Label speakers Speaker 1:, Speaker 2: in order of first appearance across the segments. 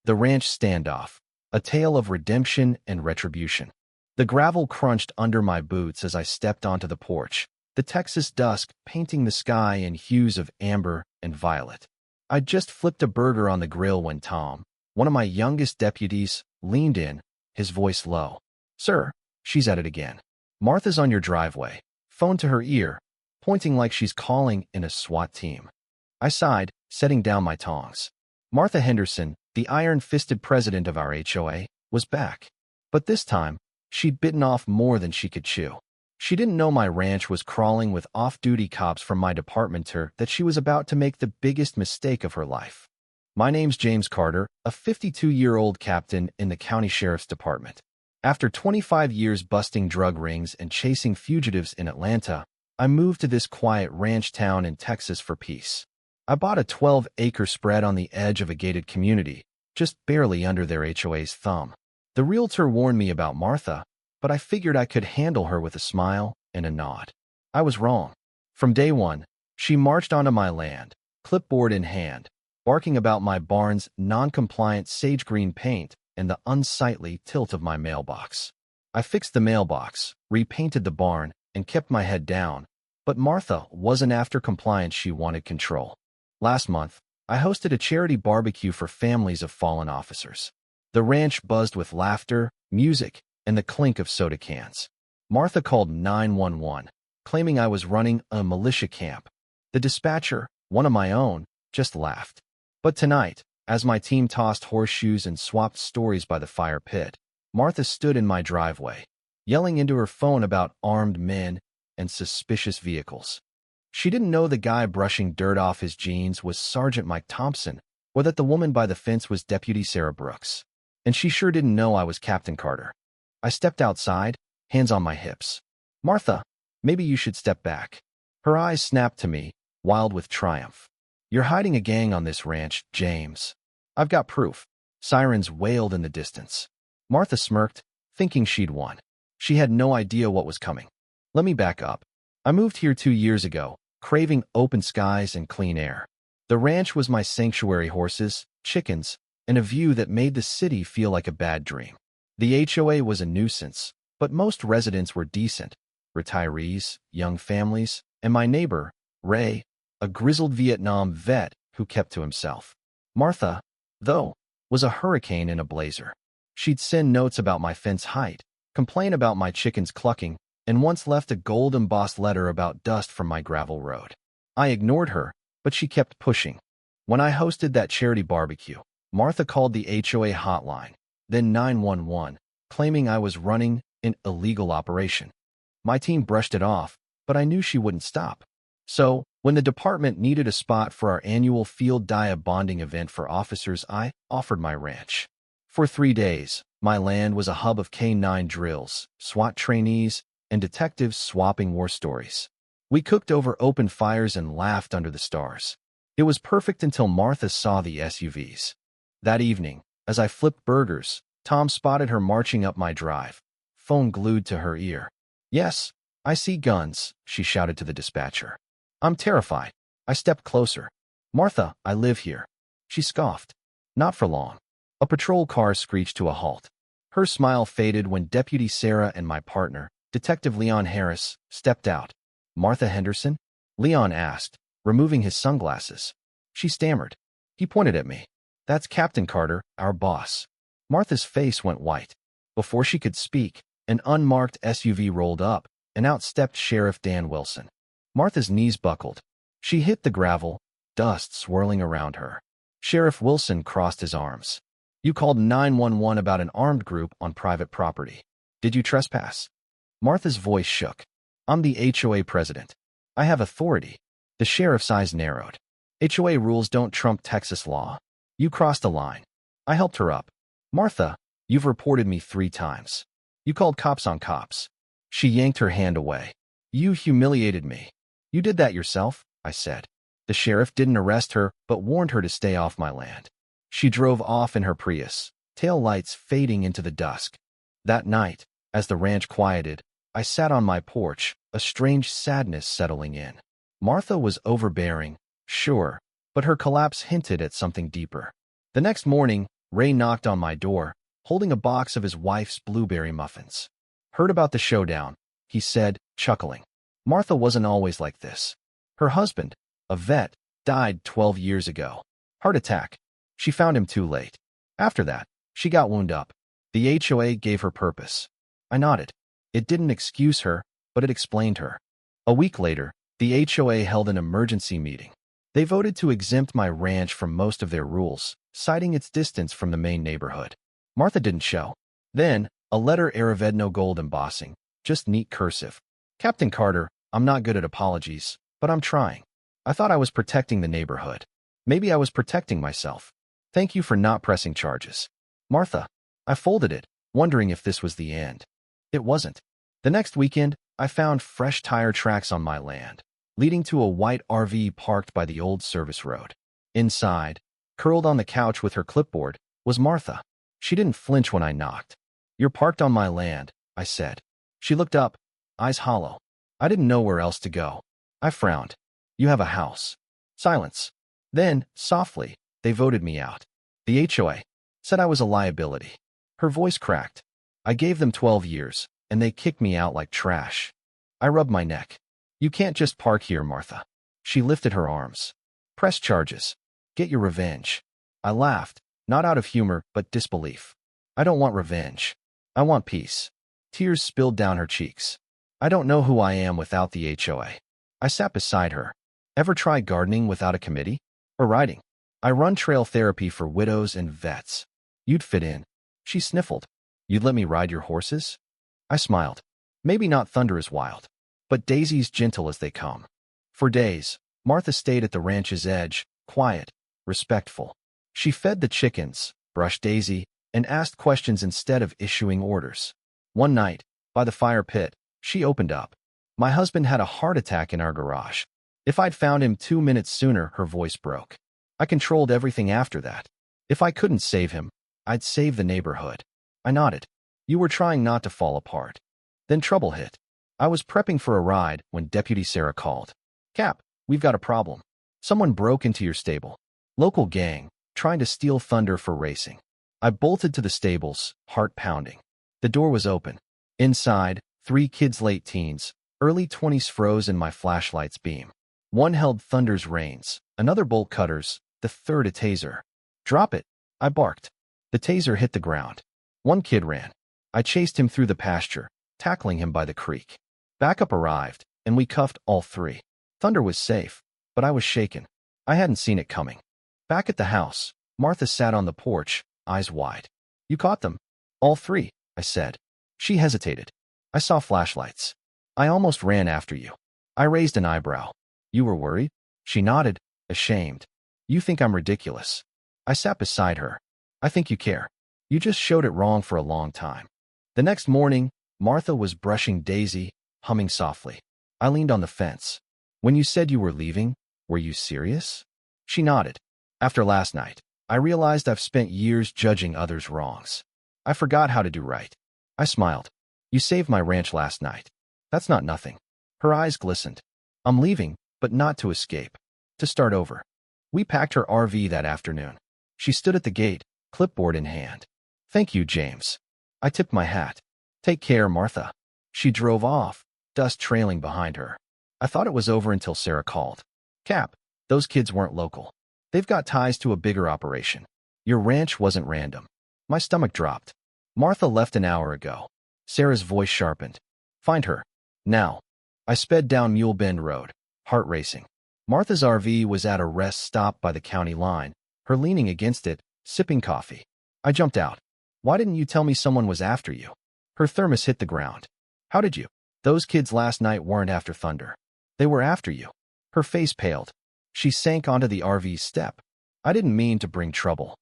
Speaker 1: The Ranch Standoff, a tale of redemption and retribution. The gravel crunched under my boots as I stepped onto the porch, the Texas dusk painting the sky in hues of amber and violet. I'd just flipped a burger on the grill when Tom, one of my youngest deputies, leaned in, his voice low. "Sir, she's at it again. Martha's on your driveway," phone to her ear, pointing like she's calling in a SWAT team. I sighed, setting down my tongs. Martha Henderson, the iron-fisted president of our HOA, was back. But this time, she'd bitten off more than she could chew. She didn't know my ranch was crawling with off-duty cops from my department or that she was about to make the biggest mistake of her life. My name's James Carter, a 52-year-old captain in the county sheriff's department. After 25 years busting drug rings and chasing fugitives in Atlanta, I moved to this quiet ranch town in Texas for peace. I bought a 12-acre spread on the edge of a gated community, just barely under their HOA's thumb. The realtor warned me about Martha, but I figured I could handle her with a smile and a nod. I was wrong. From day one, she marched onto my land, clipboard in hand, barking about my barn's non-compliant sage green paint and the unsightly tilt of my mailbox. I fixed the mailbox, repainted the barn, and kept my head down, but Martha wasn't after compliance. She wanted control. Last month, I hosted a charity barbecue for families of fallen officers. The ranch buzzed with laughter, music, and the clink of soda cans. Martha called 911, claiming I was running a militia camp. The dispatcher, one of my own, just laughed. But tonight, as my team tossed horseshoes and swapped stories by the fire pit, Martha stood in my driveway, yelling into her phone about armed men and suspicious vehicles. She didn't know the guy brushing dirt off his jeans was Sergeant Mike Thompson, or that the woman by the fence was Deputy Sarah Brooks. And she sure didn't know I was Captain Carter. I stepped outside, hands on my hips. "Martha, maybe you should step back." Her eyes snapped to me, wild with triumph. "You're hiding a gang on this ranch, James." "I've got proof." Sirens wailed in the distance. Martha smirked, thinking she'd won. She had no idea what was coming. "Let me back up. I moved here 2 years ago, craving open skies and clean air. The ranch was my sanctuary: horses, chickens, and a view that made the city feel like a bad dream. The HOA was a nuisance, but most residents were decent: retirees, young families, and my neighbor, Ray, a grizzled Vietnam vet who kept to himself. Martha, though, was a hurricane in a blazer. She'd send notes about my fence height, complain about my chickens clucking, and once left a gold-embossed letter about dust from my gravel road. I ignored her, but she kept pushing. When I hosted that charity barbecue, Martha called the HOA hotline, then 911, claiming I was running an illegal operation. My team brushed it off, but I knew she wouldn't stop. So, when the department needed a spot for our annual field dia bonding event for officers, I offered my ranch. For 3 days, my land was a hub of K-9 drills, SWAT trainees, and detectives swapping war stories. We cooked over open fires and laughed under the stars. It was perfect until Martha saw the SUVs. That evening, as I flipped burgers, Tom spotted her marching up my drive, phone glued to her ear. "Yes, I see guns," she shouted to the dispatcher. "I'm terrified." I stepped closer. "Martha, I live here." She scoffed. Not for long. A patrol car screeched to a halt. Her smile faded when Deputy Sarah and my partner, Detective Leon Harris, stepped out. "Martha Henderson?" Leon asked, removing his sunglasses. She stammered. He pointed at me. "That's Captain Carter, our boss." Martha's face went white. Before she could speak, an unmarked SUV rolled up, and out stepped Sheriff Dan Wilson. Martha's knees buckled. She hit the gravel, dust swirling around her. Sheriff Wilson crossed his arms. "You called 911 about an armed group on private property. Did you trespass?" Martha's voice shook. "I'm the HOA president. I have authority." The sheriff's eyes narrowed. "HOA rules don't trump Texas law. You crossed a line." I helped her up. "Martha, you've reported me 3 times. You called cops on cops." She yanked her hand away. "You humiliated me." "You did that yourself," I said. The sheriff didn't arrest her, but warned her to stay off my land. She drove off in her Prius, tail lights fading into the dusk. That night, as the ranch quieted, I sat on my porch, a strange sadness settling in. Martha was overbearing, sure, but her collapse hinted at something deeper. The next morning, Ray knocked on my door, holding a box of his wife's blueberry muffins. Heard about the showdown, he said, chuckling. Martha wasn't always like this. Her husband, a vet, died 12 years ago. Heart attack. She found him too late. After that, she got wound up. The HOA gave her purpose. I nodded. It didn't excuse her, but it explained her. A week later, the HOA held an emergency meeting. They voted to exempt my ranch from most of their rules, citing its distance from the main neighborhood. Martha didn't show. Then, a letter Aravedno gold embossing, just neat cursive. Captain Carter, I'm not good at apologies, but I'm trying. I thought I was protecting the neighborhood. Maybe I was protecting myself. Thank you for not pressing charges. Martha. I folded it, wondering if this was the end. It wasn't. The next weekend, I found fresh tire tracks on my land, leading to a white RV parked by the old service road. Inside, curled on the couch with her clipboard, was Martha. She didn't flinch when I knocked. You're parked on my land, I said. She looked up, eyes hollow. I didn't know where else to go. I frowned. You have a house. Silence. Then, softly, they voted me out. The HOA said I was a liability. Her voice cracked. I gave them 12 years, and they kicked me out like trash. I rubbed my neck. You can't just park here, Martha. She lifted her arms. Press charges. Get your revenge. I laughed, not out of humor, but disbelief. I don't want revenge. I want peace. Tears spilled down her cheeks. I don't know who I am without the HOA. I sat beside her. Ever try gardening without a committee? Or riding? I run trail therapy for widows and vets. You'd fit in. She sniffled. You'd let me ride your horses? I smiled. Maybe not thunder as wild, but Daisy's gentle as they come. For days, Martha stayed at the ranch's edge, quiet, respectful. She fed the chickens, brushed Daisy, and asked questions instead of issuing orders. One night, by the fire pit, she opened up. My husband had a heart attack in our garage. If I'd found him 2 minutes sooner, her voice broke. I controlled everything after that. If I couldn't save him, I'd save the neighborhood. I nodded. You were trying not to fall apart. Then trouble hit. I was prepping for a ride when Deputy Sarah called. Cap, we've got a problem. Someone broke into your stable. Local gang, trying to steal Thunder for racing. I bolted to the stables, heart pounding. The door was open. Inside, 3 kids late teens, early 20s froze in my flashlight's beam. One held Thunder's reins, another bolt cutters, the third a taser. Drop it, I barked. The taser hit the ground. One kid ran. I chased him through the pasture, tackling him by the creek. Backup arrived, and we cuffed all 3. Thunder was safe, but I was shaken. I hadn't seen it coming. Back at the house, Martha sat on the porch, eyes wide. You caught them? All 3, I said. She hesitated. I saw flashlights. I almost ran after you. I raised an eyebrow. You were worried? She nodded, ashamed. You think I'm ridiculous. I sat beside her. I think you care. You just showed it wrong for a long time. The next morning, Martha was brushing Daisy, humming softly. I leaned on the fence. When you said you were leaving, were you serious? She nodded. After last night, I realized I've spent years judging others' wrongs. I forgot how to do right. I smiled. You saved my ranch last night. That's not nothing. Her eyes glistened. I'm leaving, but not to escape. To start over. We packed her RV that afternoon. She stood at the gate, clipboard in hand. Thank you, James. I tipped my hat. Take care, Martha. She drove off, dust trailing behind her. I thought it was over until Sarah called. Cap, those kids weren't local. They've got ties to a bigger operation. Your ranch wasn't random. My stomach dropped. Martha left an hour ago. Sarah's voice sharpened. Find her. Now. I sped down Mule Bend Road, heart racing. Martha's RV was at a rest stop by the county line, her leaning against it, sipping coffee. I jumped out. Why didn't you tell me someone was after you? Her thermos hit the ground. How did you? Those kids last night weren't after Thunder. They were after you. Her face paled. She sank onto the RV's step. I didn't mean to bring trouble.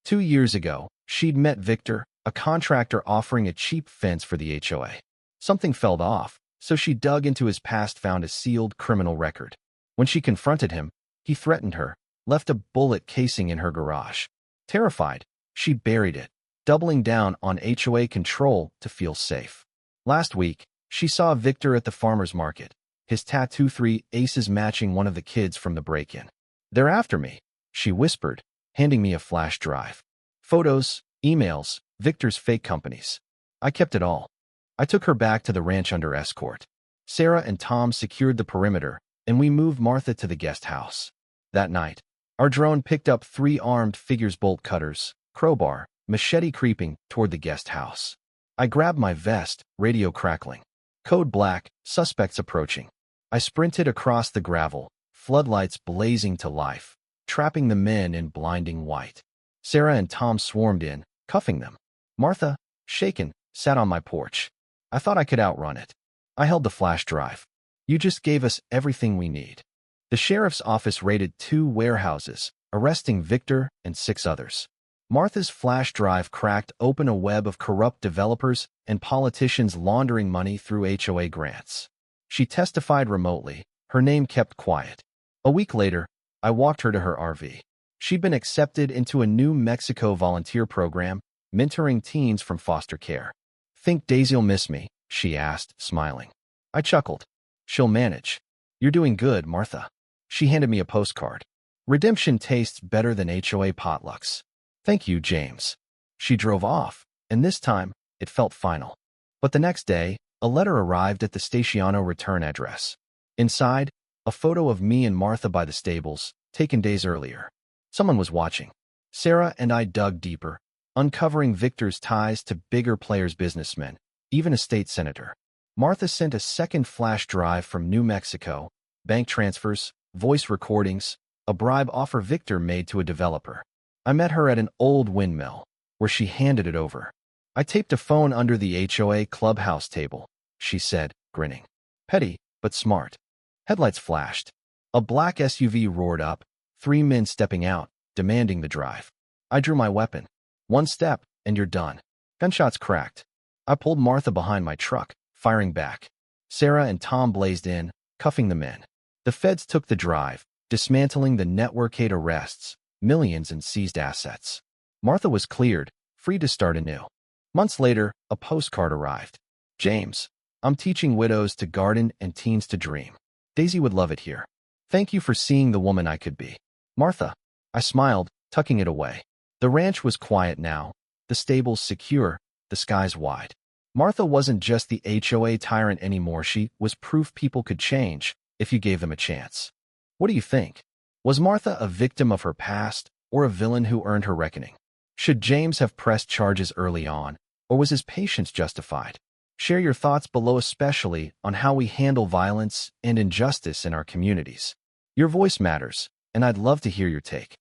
Speaker 1: 2 years ago, she'd met Victor, a contractor offering a cheap fence for the HOA. Something fell off, so she dug into his past, found a sealed criminal record. When she confronted him, he threatened her, left a bullet casing in her garage. Terrified, she buried it, doubling down on HOA control to feel safe. Last week, she saw Victor at the farmer's market, his tattoo 3 aces matching one of the kids from the break-in. They're after me, she whispered, handing me a flash drive. Photos, emails, Victor's fake companies. I kept it all. I took her back to the ranch under escort. Sarah and Tom secured the perimeter, and we moved Martha to the guest house. That night, our drone picked up 3 armed figures, bolt cutters, crowbar, machete, creeping toward the guest house. I grabbed my vest, radio crackling. Code black, suspects approaching. I sprinted across the gravel, floodlights blazing to life, trapping the men in blinding white. Sarah and Tom swarmed in, cuffing them. Martha, shaken, sat on my porch. I thought I could outrun it. I held the flash drive. You just gave us everything we need. The sheriff's office raided 2 warehouses, arresting Victor and 6 others. Martha's flash drive cracked open a web of corrupt developers and politicians laundering money through HOA grants. She testified remotely, her name kept quiet. A week later, I walked her to her RV. She'd been accepted into a New Mexico volunteer program, mentoring teens from foster care. Think Daisy'll miss me? She asked, smiling. I chuckled. She'll manage. You're doing good, Martha. She handed me a postcard. Redemption tastes better than HOA potlucks. Thank you, James. She drove off, and this time, it felt final. But the next day, a letter arrived at the Staciano return address. Inside, a photo of me and Martha by the stables, taken days earlier. Someone was watching. Sarah and I dug deeper, uncovering Victor's ties to bigger players, businessmen, even a state senator. Martha sent a second flash drive from New Mexico, bank transfers, voice recordings, a bribe offer Victor made to a developer. I met her at an old windmill, where she handed it over. I taped a phone under the HOA clubhouse table, she said, grinning. Petty, but smart. Headlights flashed. A black SUV roared up, 3 men stepping out, demanding the drive. I drew my weapon. 1 step, and you're done. Gunshots cracked. I pulled Martha behind my truck, firing back. Sarah and Tom blazed in, cuffing the men. The feds took the drive, dismantling the network-8 arrests, millions in seized assets. Martha was cleared, free to start anew. Months later, a postcard arrived. James, I'm teaching widows to garden and teens to dream. Daisy would love it here. Thank you for seeing the woman I could be. Martha. I smiled, tucking it away. The ranch was quiet now, the stables secure, the skies wide. Martha wasn't just the HOA tyrant anymore. She was proof people could change if you gave them a chance. What do you think? Was Martha a victim of her past or a villain who earned her reckoning? Should James have pressed charges early on, or was his patience justified? Share your thoughts below, especially on how we handle violence and injustice in our communities. Your voice matters, and I'd love to hear your take.